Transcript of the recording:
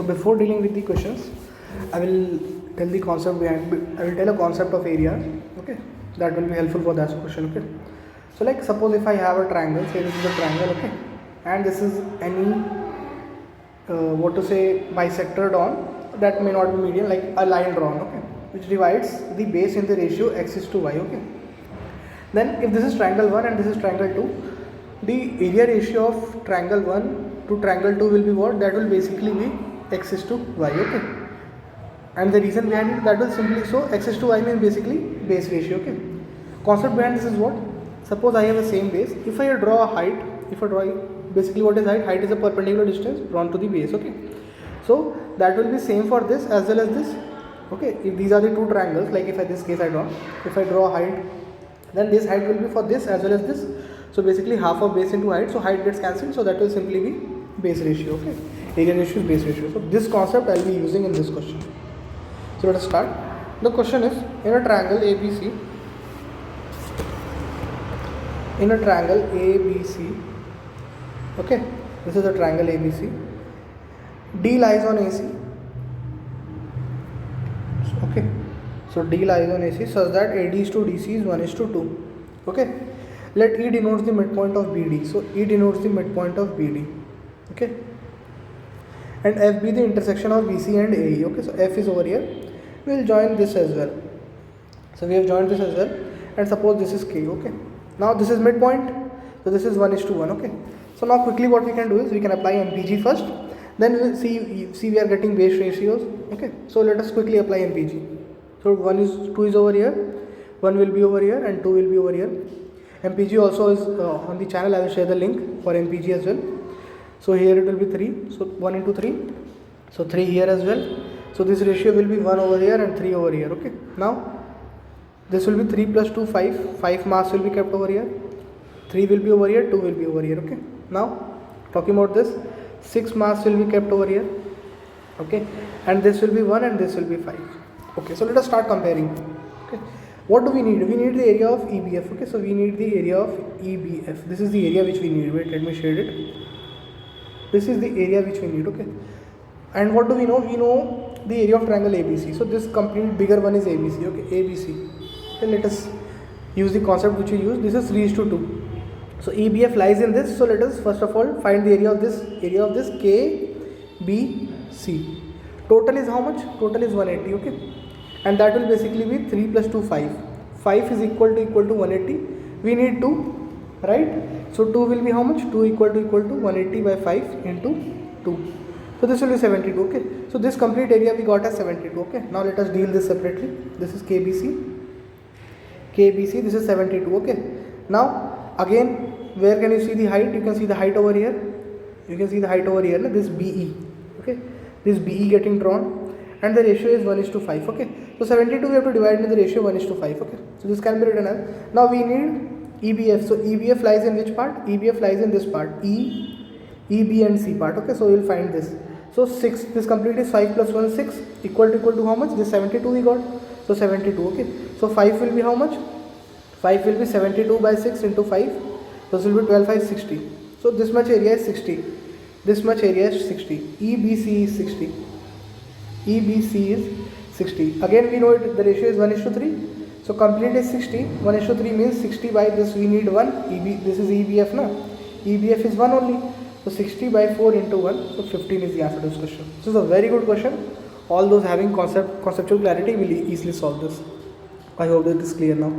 So before dealing with the questions, I will tell the concept behind. I will tell a concept of area. Okay, that will be helpful for that question. Okay, so like suppose if I have a triangle, say this is a triangle. Okay, and this is any what to say bisectored on, that may not be median, like a line drawn. Okay, which divides the base in the ratio x is to y. Okay, then if this is triangle 1 and this is triangle 2, the area ratio of triangle 1 to triangle 2 will be what? That will basically be x is to y. Okay, and the reason behind it, that will simply, so x is to y means basically base ratio. Okay, concept behind this is what? Suppose I have the same base. If I draw a height, if I draw basically what is height? Height is a perpendicular distance drawn to the base. Okay, so that will be same for this as well as this. Okay, if these are the two triangles, like if in this case if I draw a height, then this height will be for this as well as this. So basically half of base into height, so height gets cancelled, so that will simply be base ratio. Okay, area ratio is base ratio. So this concept I will be using in this question. So let us start. The question is, in a triangle ABC, okay, this is a triangle ABC, D lies on AC. Okay, so D lies on AC such that AD is to DC is 1 is to 2. Okay, let E denotes the midpoint of BD. So E denotes the midpoint of BD. Okay, and F be the intersection of BC and AE. Okay, so F is over here. We will join this as well. So we have joined this as well, and suppose this is K. Okay, now this is midpoint, so this is 1 is to 1. Okay, so now quickly what we can do is we can apply MPG first, then we'll see we are getting base ratios. Okay, so let us quickly apply MPG. So 2 is over here, 1 will be over here, and 2 will be over here. MPG also is on the channel. I will share the link for MPG as well. So here it will be 3, so 1 into 3, so 3 here as well. So this ratio will be 1 over here and 3 over here. Okay, now this will be 3 plus 2, 5 mass will be kept over here, 3 will be over here, 2 will be over here. Okay, now talking about this, 6 mass will be kept over here. Okay, and this will be 1 and this will be 5. Okay, so let us start comparing. Okay, what do we need? We need the area of EBF. Okay, so we need the area of EBF. This is the area which we need. Wait, let me shade it. This is the area which we need. Okay, and what do we know? We know the area of triangle ABC. So this complete bigger one is ABC. Okay, ABC. Okay, let us use the concept which we use. This is 3 is to 2. So EBF lies in this. So let us first of all find the area of this KBC. Total is how much? Total is 180. Okay, and that will basically be 3 plus 2, 5. 5 is equal to 180. We need 2, right? So 2 will be how much? 2 equal to 180 by 5 into 2. So this will be 72. Okay, so this complete area we got as 72. Okay, now let us deal this separately. This is KBC, this is 72. Okay, now again, where can you see the height? You can see the height over here. This BE. Okay, this BE getting drawn, and the ratio is 1 is to 5. Okay, so 72 we have to divide into the ratio 1 is to 5. Okay, so this can be written as, now we need EBF. So EBF lies in which part? EBF lies in this part, EB and C part. Okay, so we will find this. So 6, this complete is 5 plus 1, 6 equal to how much? This 72 we got. So 72. Okay, so 5 will be how much? 5 will be 72 by 6 into 5. So this will be 12, 5, 60. So this much area is 60. This much area is 60. EBC is 60. Again we know it, the ratio is 1 is to 3. So complete is 60. 1 is to 3 means 60 by this we need 1. This is EBF now. EBF is 1 only. So 60 by 4 into 1. So 15 is the answer to this question. This is a very good question. All those having conceptual clarity will easily solve this. I hope that is clear now.